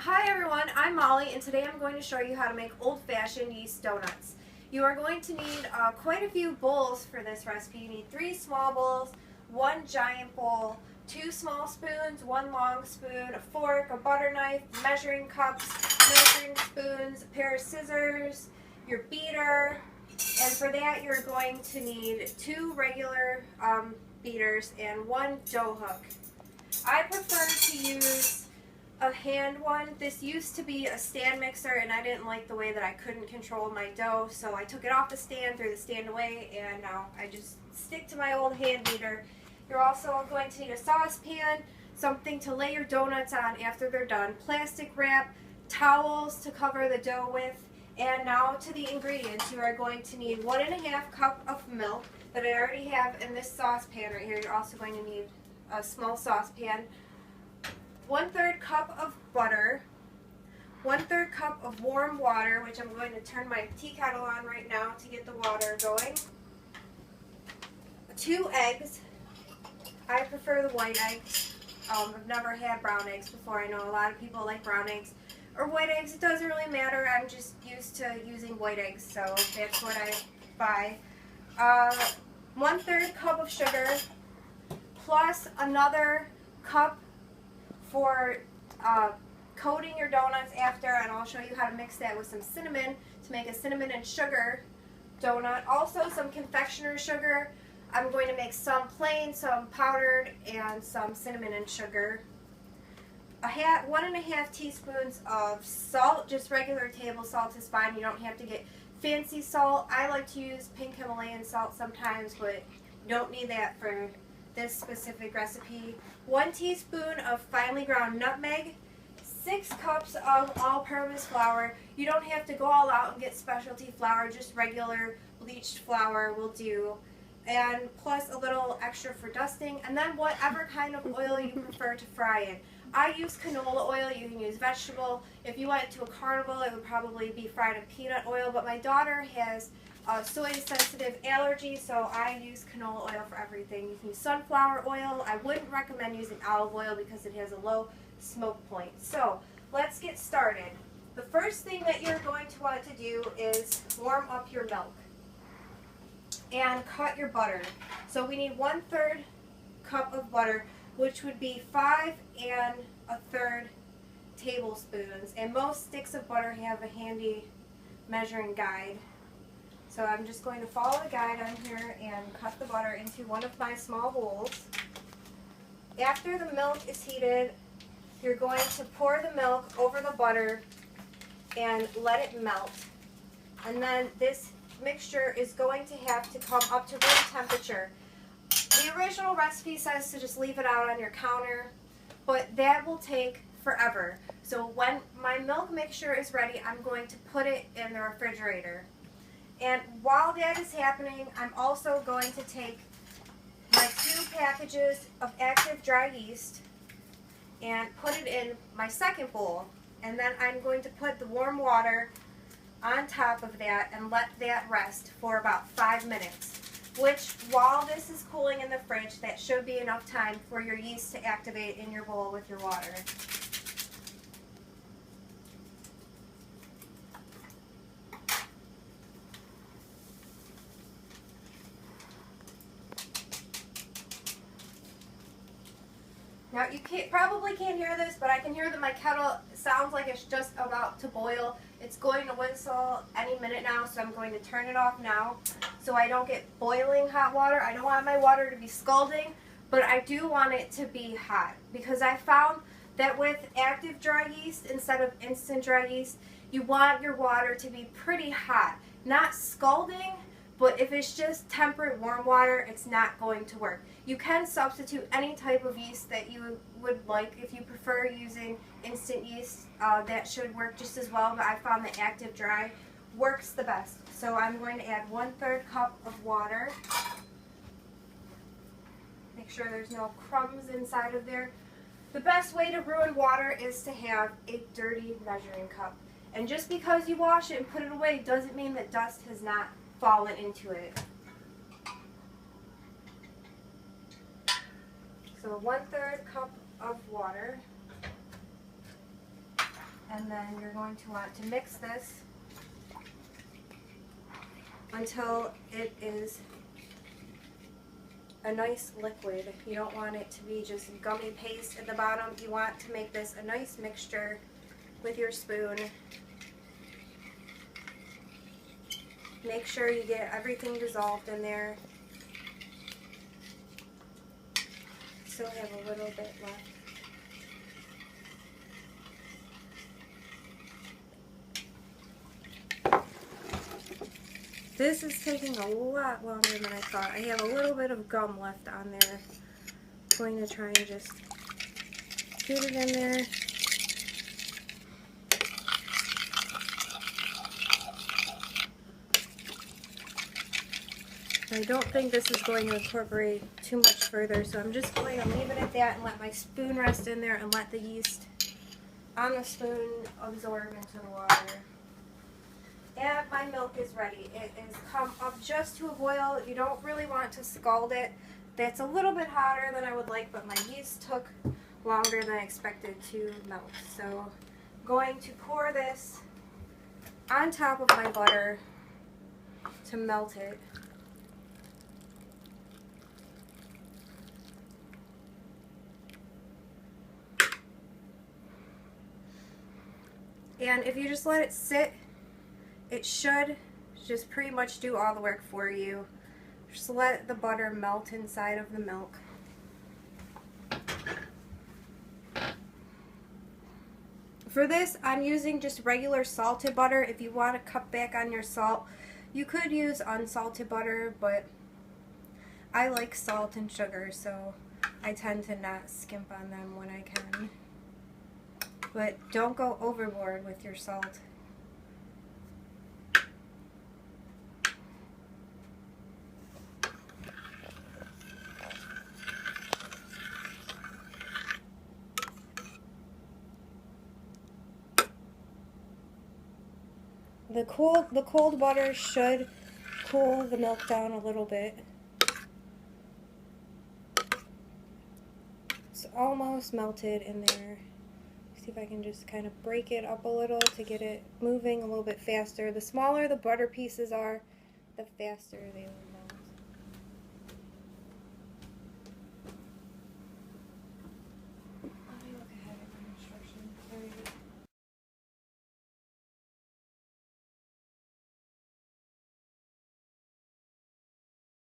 Hi everyone, I'm Molly and today I'm going to show you how to make old-fashioned yeast donuts. You are going to need quite a few bowls for this recipe. You need 3 small bowls, 1 giant bowl, 2 small spoons, 1 long spoon, a fork, a butter knife, measuring cups, measuring spoons, a pair of scissors, your beater, and for that you're going to need 2 regular beaters and 1 dough hook. I prefer to use a hand one. This used to be a stand mixer and I didn't like the way that I couldn't control my dough, so I took it off the stand, threw the stand away, and now I just stick to my old hand beater. You're also going to need a saucepan, something to lay your donuts on after they're done, plastic wrap, towels to cover the dough with, and now to the ingredients. You are going to need 1.5 cups of milk that I already have in this saucepan right here. You're also going to need a small saucepan, 1/3 cup of butter, 1/3 cup of warm water, which I'm going to turn my tea kettle on right now to get the water going, 2 eggs. I prefer the white eggs. I've never had brown eggs before. I know a lot of people like brown eggs or white eggs. It doesn't really matter. I'm just used to using white eggs, so that's what I buy. 1/3 cup of sugar plus another cup for coating your donuts after, and I'll show you how to mix that with some cinnamon to make a cinnamon and sugar donut. Also some confectioner's sugar. I'm going to make some plain, some powdered, and some cinnamon and sugar. 1.5 teaspoons of salt, just regular table salt is fine. You don't have to get fancy salt. I like to use pink Himalayan salt sometimes, but don't need that for this specific recipe. 1 teaspoon of finely ground nutmeg, 6 cups of all-purpose flour. You don't have to go all out and get specialty flour, just regular bleached flour will do. And plus a little extra for dusting, and then whatever kind of oil you prefer to fry in. I use canola oil, you can use vegetable. If you went to a carnival, it would probably be fried in peanut oil, but my daughter has soy-sensitive allergy, so I use canola oil for everything. You can use sunflower oil. I wouldn't recommend using olive oil because it has a low smoke point. So let's get started. The first thing that you're going to want to do is warm up your milk and cut your butter. So we need 1/3 cup of butter, which would be 5 1/3 tablespoons, and most sticks of butter have a handy measuring guide. So I'm just going to follow the guide on here and cut the butter into one of my small bowls. After the milk is heated, you're going to pour the milk over the butter and let it melt. And then this mixture is going to have to come up to room temperature. The original recipe says to just leave it out on your counter, but that will take forever. So when my milk mixture is ready, I'm going to put it in the refrigerator. And while that is happening, I'm also going to take my 2 packages of active dry yeast and put it in my second bowl. And then I'm going to put the warm water on top of that and let that rest for about 5 minutes. Which, while this is cooling in the fridge, that should be enough time for your yeast to activate in your bowl with your water. Now you probably can't hear this, but I can hear that my kettle sounds like it's just about to boil. It's going to whistle any minute now, so I'm going to turn it off now so I don't get boiling hot water. I don't want my water to be scalding, but I do want it to be hot, because I found that with active dry yeast instead of instant dry yeast, you want your water to be pretty hot. Not scalding, but if it's just temperate warm water, it's not going to work. You can substitute any type of yeast that you would like. If you prefer using instant yeast, that should work just as well, but I found that active dry works the best. So I'm going to add 1/3 cup of water. Make sure there's no crumbs inside of there. The best way to ruin water is to have a dirty measuring cup. And just because you wash it and put it away doesn't mean that dust has not fallen into it. So 1/3 cup of water. And then you're going to want to mix this until it is a nice liquid. You don't want it to be just gummy paste at the bottom. You want to make this a nice mixture with your spoon. Make sure you get everything dissolved in there. Still have a little bit left. This is taking a lot longer than I thought. I have a little bit of gum left on there. I'm going to try and just get it in there. I don't think this is going to incorporate too much further, so I'm just going to leave it at that and let my spoon rest in there and let the yeast on the spoon absorb into the water. And my milk is ready. It has come up just to a boil. You don't really want to scald it. That's a little bit hotter than I would like, but my yeast took longer than I expected to melt. So I'm going to pour this on top of my butter to melt it. And if you just let it sit, it should just pretty much do all the work for you. Just let the butter melt inside of the milk. For this, I'm using just regular salted butter. If you want to cut back on your salt, you could use unsalted butter, but I like salt and sugar, so I tend to not skimp on them when I can. But don't go overboard with your salt. The cold butter should cool the milk down a little bit. It's almost melted in there. See if I can just kind of break it up a little to get it moving a little bit faster. The smaller the butter pieces are, the faster they will